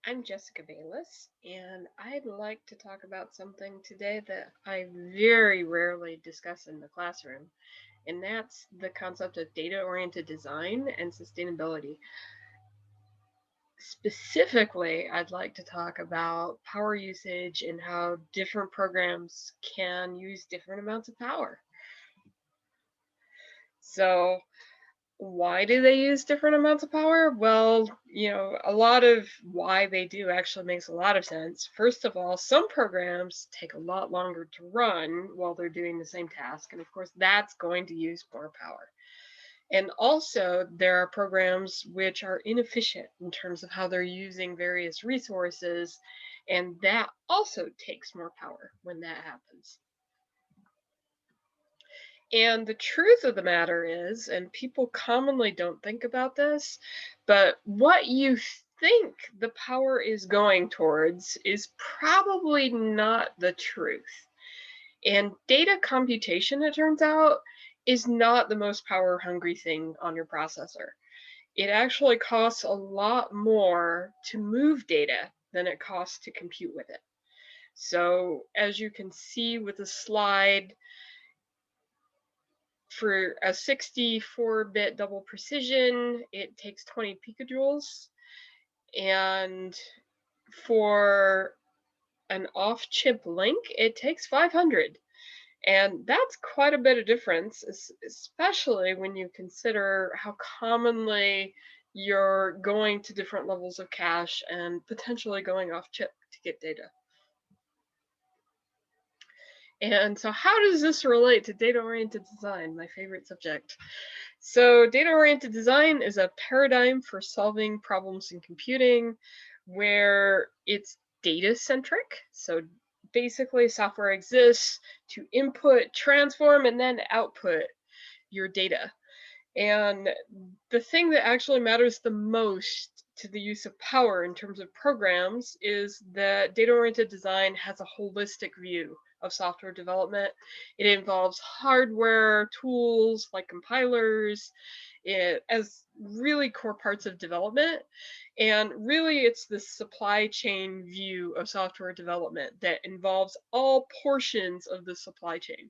I'm Jessica Bayless, and I'd like to talk about something today that I very rarely discuss in the classroom, and that's the concept of data oriented design and sustainability. Specifically, I'd like to talk about power usage and how different programs can use different amounts of power. So, why do they use different amounts of power? Well, a lot of why they do actually makes a lot of sense. First of all, some programs take a lot longer to run while they're doing the same task. And of course, that's going to use more power. And also, there are programs which are inefficient in terms of how they're using various resources. And that also takes more power when that happens. And the truth of the matter is, and people commonly don't think about this, but what you think the power is going towards is probably not the truth. And data computation, it turns out, is not the most power hungry thing on your processor. It actually costs a lot more to move data than it costs to compute with it. So, as you can see with the slide, for a 64-bit double precision, it takes 20 picojoules. And for an off-chip link, it takes 500. And that's quite a bit of difference, especially when you consider how commonly you're going to different levels of cache and potentially going off chip to get data. And so, how does this relate to data oriented design, my favorite subject? So, data oriented design is a paradigm for solving problems in computing where it's data centric. So, basically, software exists to input, transform, and then output your data. And the thing that actually matters the most to the use of power in terms of programs is that data oriented design has a holistic view of software development. It involves hardware, tools like compilers, as really core parts of development. And really, it's the supply chain view of software development that involves all portions of the supply chain.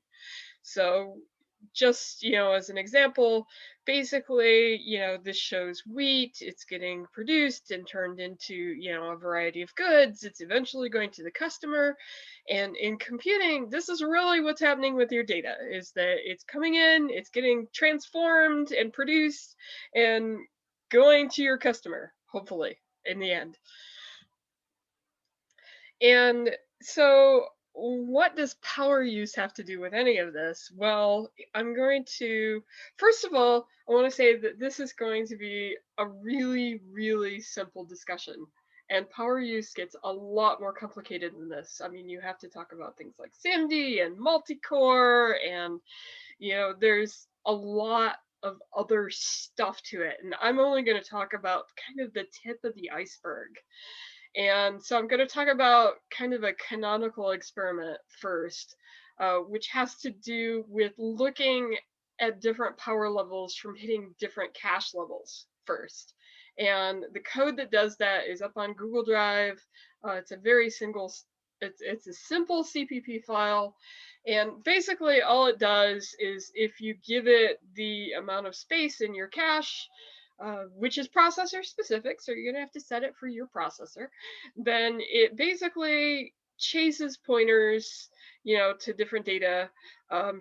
So just, as an example, basically, this shows wheat, it's getting produced and turned into, a variety of goods. It's eventually going to the customer. And in computing, this is really what's happening with your data is that it's coming in, it's getting transformed and produced and going to your customer, hopefully, in the end. And so, what does power use have to do with any of this? Well, I'm going to, first of all, I want to say that this is going to be a really, really simple discussion. And power use gets a lot more complicated than this. I mean, you have to talk about things like SIMD and multi-core, and, there's a lot of other stuff to it. And I'm only going to talk about kind of the tip of the iceberg. And so I'm going to talk about kind of a canonical experiment first, which has to do with looking at different power levels from hitting different cache levels first. And the code that does that is up on Google Drive. It's a very single, it's a simple CPP file. And basically all it does is if you give it the amount of space in your cache, which is processor specific, so you're going to have to set it for your processor, then it basically chases pointers, to different data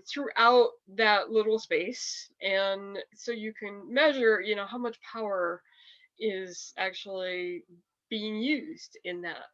throughout that little space. And so you can measure, how much power is actually being used in that.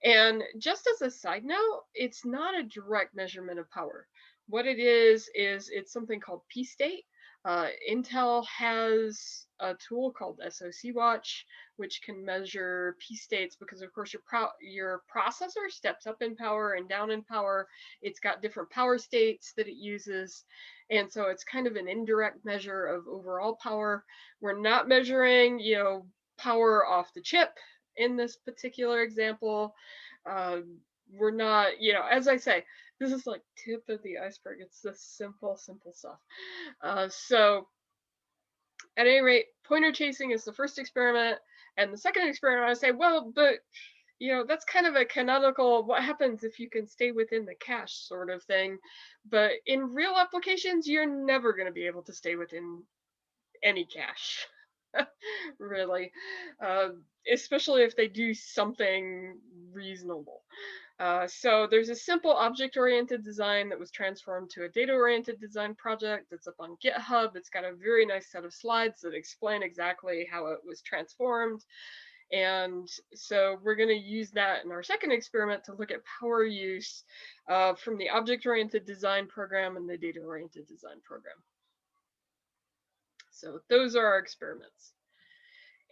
And just as a side note, it's not a direct measurement of power. What it is it's something called P state. Intel has a tool called SoC Watch, which can measure P states because, of course, your processor steps up in power and down in power. It's got different power states that it uses. And so it's kind of an indirect measure of overall power. We're not measuring, power off the chip in this particular example. We're not, as I say, this is like tip of the iceberg. It's the simple, simple stuff. So, at any rate, pointer chasing is the first experiment, and the second experiment, I say, well, but that's kind of a canonical what happens if you can stay within the cache sort of thing. But in real applications, you're never going to be able to stay within any cache, really, uh, especially if they do something reasonable. So there's a simple object-oriented design that was transformed to a data-oriented design project that's up on GitHub. It's got a very nice set of slides that explain exactly how it was transformed. And so we're going to use that in our second experiment to look at power use from the object-oriented design program and the data-oriented design program. So those are our experiments.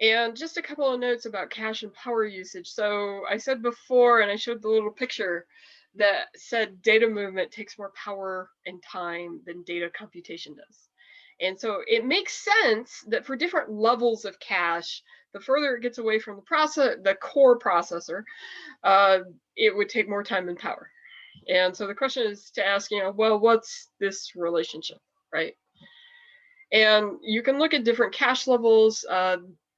And just a couple of notes about cache and power usage. So I said before, and I showed the little picture that said data movement takes more power and time than data computation does. And so it makes sense that for different levels of cache, the further it gets away from the core processor, it would take more time and power. And so the question is to ask, well, what's this relationship, right? And you can look at different cache levels.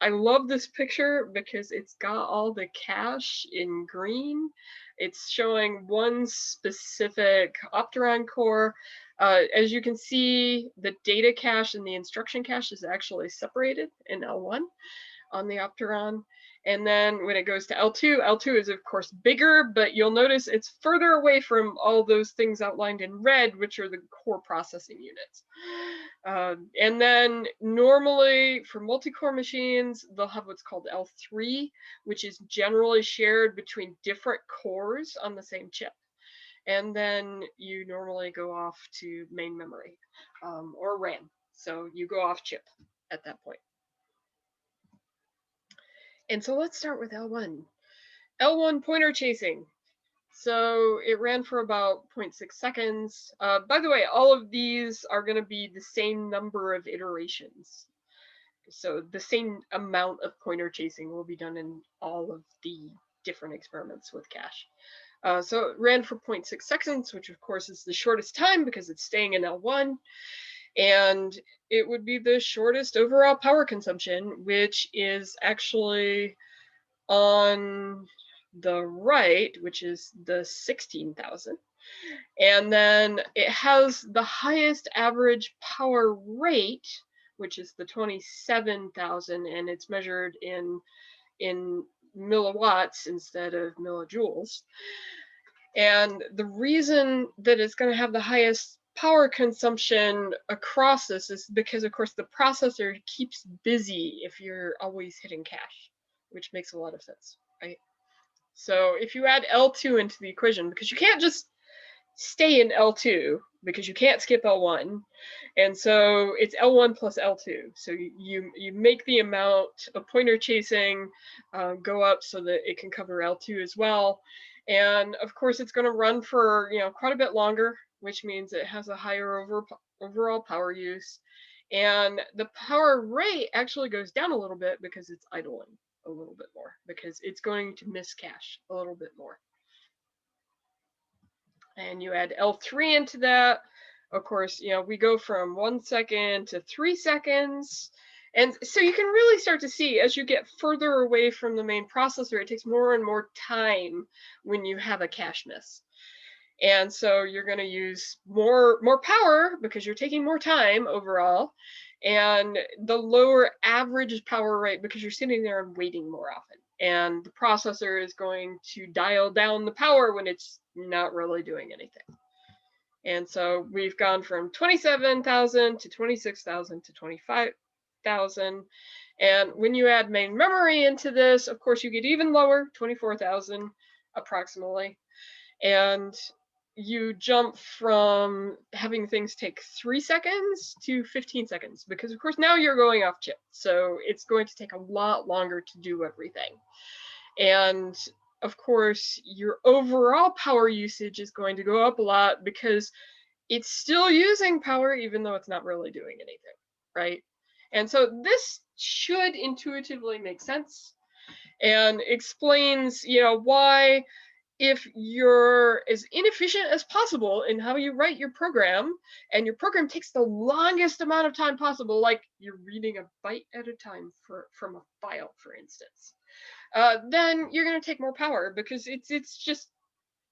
I love this picture because it's got all the cache in green. It's showing one specific Opteron core. As you can see, the data cache and the instruction cache is actually separated in L1 on the Opteron. And then when it goes to L2, L2 is of course bigger, but you'll notice it's further away from all those things outlined in red, which are the core processing units. And then normally for multi-core machines, they'll have what's called L3, which is generally shared between different cores on the same chip. And then you normally go off to main memory or RAM. So you go off chip at that point. And so let's start with L1. L1 pointer chasing. So it ran for about 0.6 seconds. By the way, all of these are going to be the same number of iterations. So the same amount of pointer chasing will be done in all of the different experiments with cache. So it ran for 0.6 seconds, which of course is the shortest time because it's staying in L1. And it would be the shortest overall power consumption, which is actually on the right, which is the 16,000. And then it has the highest average power rate, which is the 27,000, and it's measured in milliwatts instead of millijoules. And the reason that it's going to have the highest power consumption across this is because, of course, the processor keeps busy if you're always hitting cache, which makes a lot of sense, right? So if you add L2 into the equation, because you can't just stay in L2 because you can't skip L1, and so it's L1 plus L2. So you make the amount of pointer chasing go up so that it can cover L2 as well. And of course, it's going to run for quite a bit longer, which means it has a higher overall power use. And the power rate actually goes down a little bit because it's idling a little bit more, because it's going to miss cache a little bit more. And you add L3 into that. Of course, we go from 1 second to 3 seconds. And so you can really start to see as you get further away from the main processor, it takes more and more time when you have a cache miss. And so you're going to use more power because you're taking more time overall, and the lower average power rate because you're sitting there and waiting more often. And the processor is going to dial down the power when it's not really doing anything. And so we've gone from 27,000 to 26,000 to 25,000. And when you add main memory into this, of course, you get even lower, 24,000 approximately. And you jump from having things take 3 seconds to 15 seconds, because of course now you're going off chip. So it's going to take a lot longer to do everything. And of course, your overall power usage is going to go up a lot because it's still using power even though it's not really doing anything, right? And so this should intuitively make sense and explains, why if you're as inefficient as possible in how you write your program, and your program takes the longest amount of time possible, like you're reading a byte at a time from a file, for instance, then you're going to take more power because it's just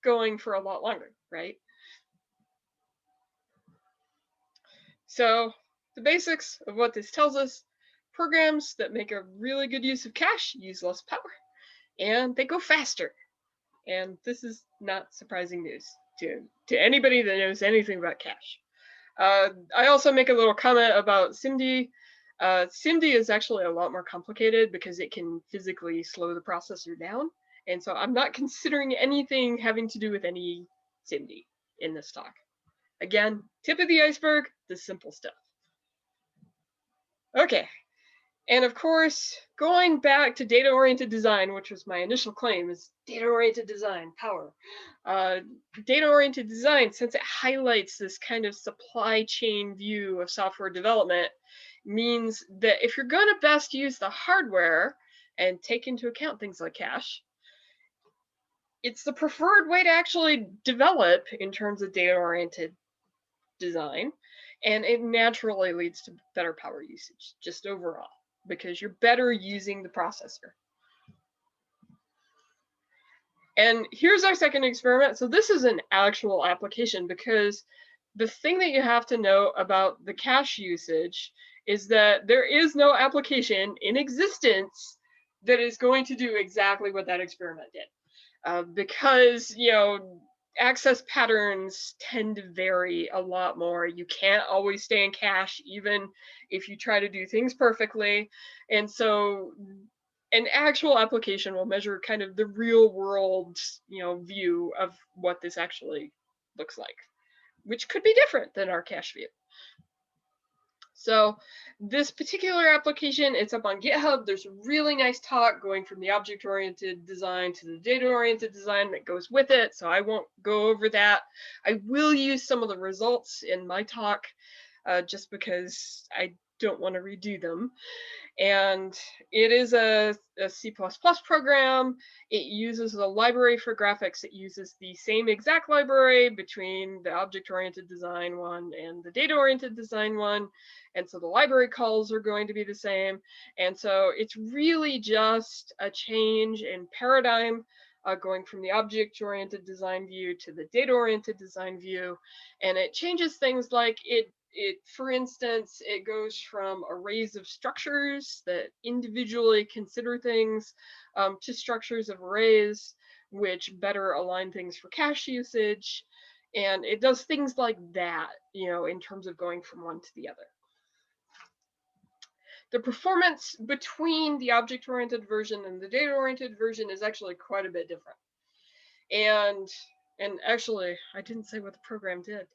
going for a lot longer, right? So the basics of what this tells us: programs that make a really good use of cache use less power, and they go faster. And this is not surprising news to anybody that knows anything about cache. I also make a little comment about SIMD. SIMD is actually a lot more complicated because it can physically slow the processor down. And so I'm not considering anything having to do with any SIMD in this talk. Again, tip of the iceberg, the simple stuff. Okay, and of course, going back to data-oriented design, which was my initial claim, is data-oriented design, power. Data-oriented design, since it highlights this kind of supply chain view of software development, means that if you're going to best use the hardware and take into account things like cache, it's the preferred way to actually develop in terms of data-oriented design, and it naturally leads to better power usage just overall, because you're better using the processor. And here's our second experiment. So this is an actual application, because the thing that you have to know about the cache usage is that there is no application in existence that is going to do exactly what that experiment did. Because, access patterns tend to vary a lot more. You can't always stay in cache, even if you try to do things perfectly. And so an actual application will measure kind of the real world, view of what this actually looks like, which could be different than our cache view. So this particular application, it's up on GitHub. There's a really nice talk going from the object-oriented design to the data-oriented design that goes with it, so I won't go over that. I will use some of the results in my talk just because I don't want to redo them. And it is a C++ program. It uses a library for graphics. It uses the same exact library between the object-oriented design one and the data-oriented design one. And so the library calls are going to be the same. And so it's really just a change in paradigm, going from the object-oriented design view to the data-oriented design view. And it changes things like for instance, it goes from arrays of structures that individually consider things to structures of arrays, which better align things for cache usage. And it does things like that, in terms of going from one to the other. The performance between the object-oriented version and the data-oriented version is actually quite a bit different. And actually, I didn't say what the program did.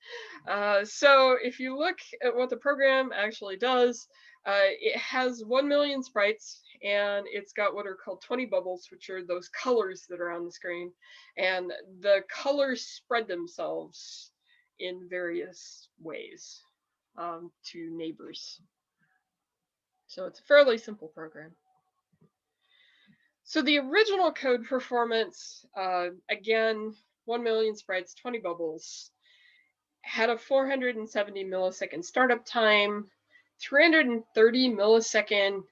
So if you look at what the program actually does, it has 1 million sprites, and it's got what are called 20 bubbles, which are those colors that are on the screen. And the colors spread themselves in various ways to neighbors. So it's a fairly simple program. So the original code performance, again, 1 million sprites, 20 bubbles, had a 470 millisecond startup time, 330 millisecond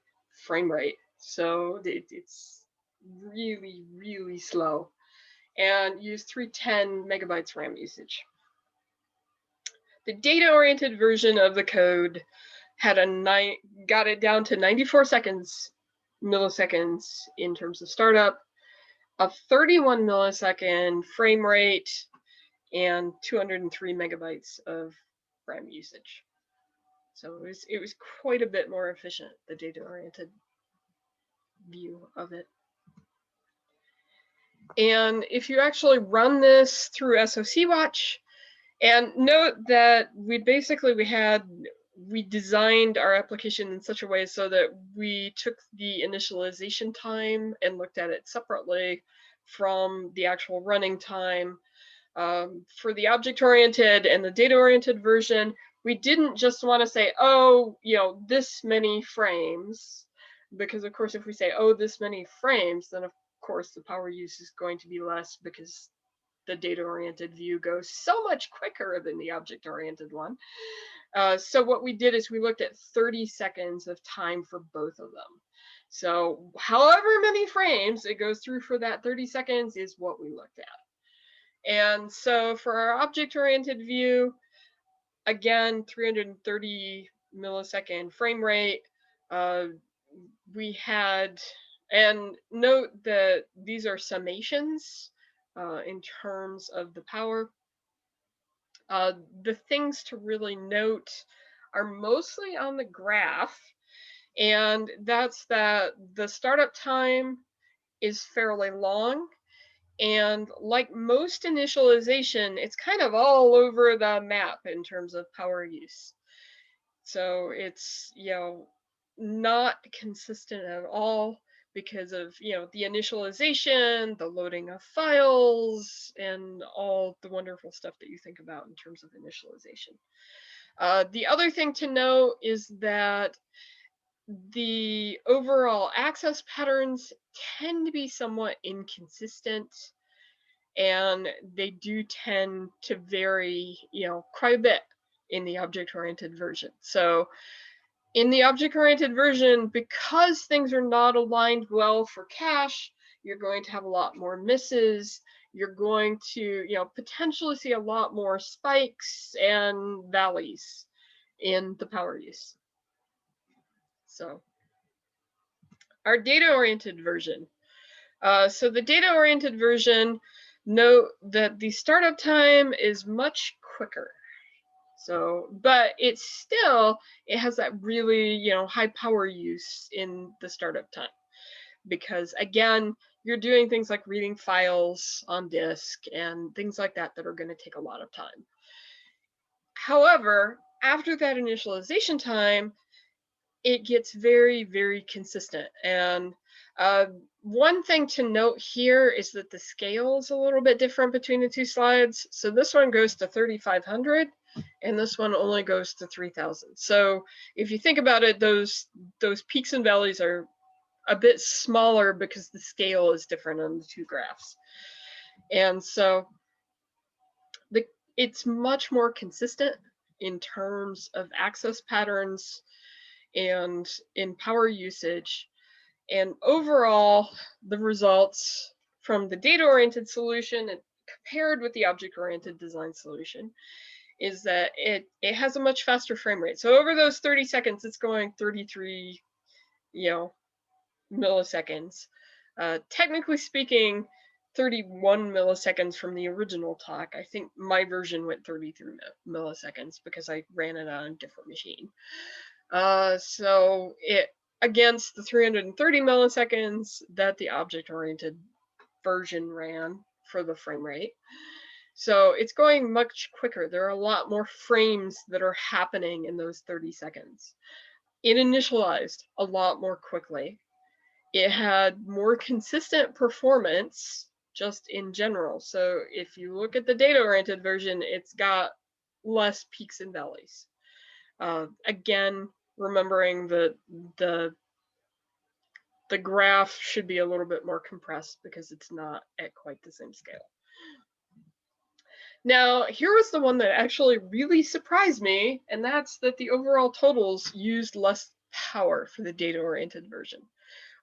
frame rate. So it's really, really slow, and used 310 megabytes RAM usage. The data-oriented version of the code had got it down to 94 milliseconds in terms of startup, a 31 millisecond frame rate, and 203 megabytes of RAM usage. So it was quite a bit more efficient, the data-oriented view of it. And if you actually run this through SoC Watch, and note that we designed our application in such a way so that we took the initialization time and looked at it separately from the actual running time. For the object-oriented and the data-oriented version, we didn't just want to say, oh, this many frames, because of course if we say, oh, this many frames, then of course the power use is going to be less because the data-oriented view goes so much quicker than the object-oriented one. So what we did is we looked at 30 seconds of time for both of them. So however many frames it goes through for that 30 seconds is what we looked at. And so for our object-oriented view, again, 330 millisecond frame rate. We had, and note that these are summations in terms of the power. The things to really note are mostly on the graph, and that's that the startup time is fairly long. And like most initialization, it's kind of all over the map in terms of power use. So it's, not consistent at all because of, the initialization, the loading of files, and all the wonderful stuff that you think about in terms of initialization. The other thing to note is that the overall access patterns tend to be somewhat inconsistent, and they do tend to vary, quite a bit in the object-oriented version. So in the object-oriented version, because things are not aligned well for cache, you're going to have a lot more misses. You're going to, potentially see a lot more spikes and valleys in the power use. So our data-oriented version. So the data-oriented version, note that the startup time is much quicker. So, but it has that really, high power use in the startup time, because again, you're doing things like reading files on disk and things like that that are going to take a lot of time. However, after that initialization time, it gets very, very consistent. And one thing to note here is that the scale is a little bit different between the two slides. So this one goes to 3,500 and this one only goes to 3,000. So if you think about it, those peaks and valleys are a bit smaller because the scale is different on the two graphs. And so it's much more consistent in terms of access patterns and in power usage. And overall, the results from the data-oriented solution and compared with the object-oriented design solution is that it has a much faster frame rate. So over those 30 seconds, it's going 33, milliseconds. Technically speaking, 31 milliseconds from the original talk. I think my version went 33 milliseconds because I ran it on a different machine. So it against the 330 milliseconds that the object-oriented version ran for the frame rate. So it's going much quicker. There are a lot more frames that are happening in those 30 seconds. It initialized a lot more quickly. It had more consistent performance just in general. So if you look at the data-oriented version, it's got less peaks and valleys. Again, remembering that the graph should be a little bit more compressed because it's not at quite the same scale. Now, here was the one that actually really surprised me, and that's that the overall totals used less power for the data-oriented version,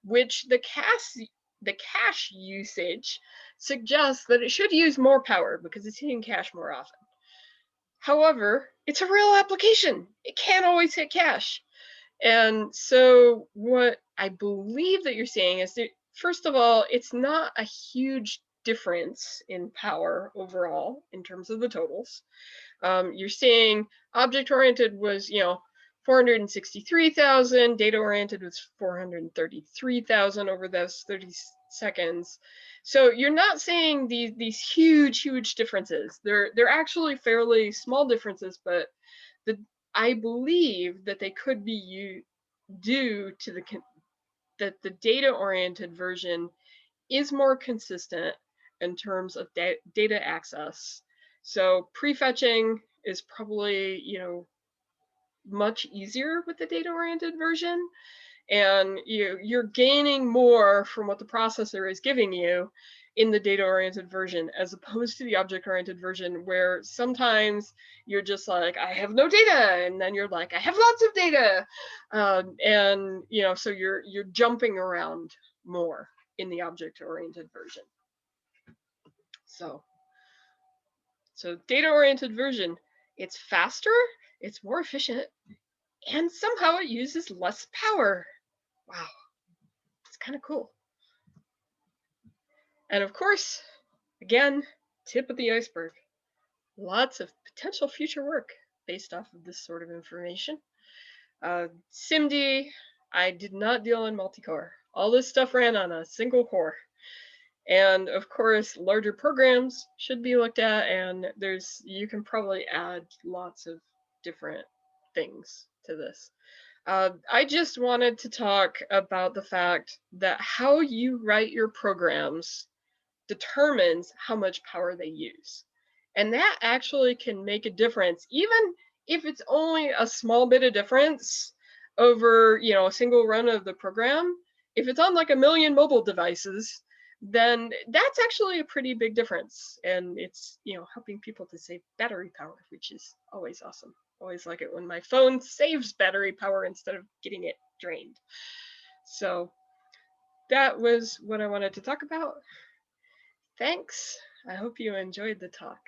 which the cache usage suggests that it should use more power because it's hitting cache more often. However, it's a real application. It can't always hit cache. And so what I believe that you're saying is that, first of all, it's not a huge difference in power overall in terms of the totals. You're seeing object-oriented was, 463,000, data-oriented was 433,000 over those 30 seconds. So you're not seeing these huge differences. They're actually fairly small differences, but I believe that they could be due to that the data-oriented version is more consistent in terms of data access. So prefetching is probably, much easier with the data-oriented version, and you're gaining more from what the processor is giving you, in the data-oriented version, as opposed to the object-oriented version, where sometimes you're just like, I have no data, and then you're like, I have lots of data, and so you're jumping around more in the object-oriented version. So data-oriented version, it's faster, it's more efficient, and somehow it uses less power. Wow, it's kind of cool. And of course, again, tip of the iceberg, lots of potential future work based off of this sort of information. SIMD, I did not deal in multi-core. All this stuff ran on a single core. And of course, larger programs should be looked at, and you can probably add lots of different things to this. I just wanted to talk about the fact that how you write your programs determines how much power they use. And that actually can make a difference, even if it's only a small bit of difference over, a single run of the program. If it's on like a million mobile devices, then that's actually a pretty big difference. And it's, helping people to save battery power, which is always awesome. Always like it when my phone saves battery power instead of getting it drained. So that was what I wanted to talk about. Thanks. I hope you enjoyed the talk.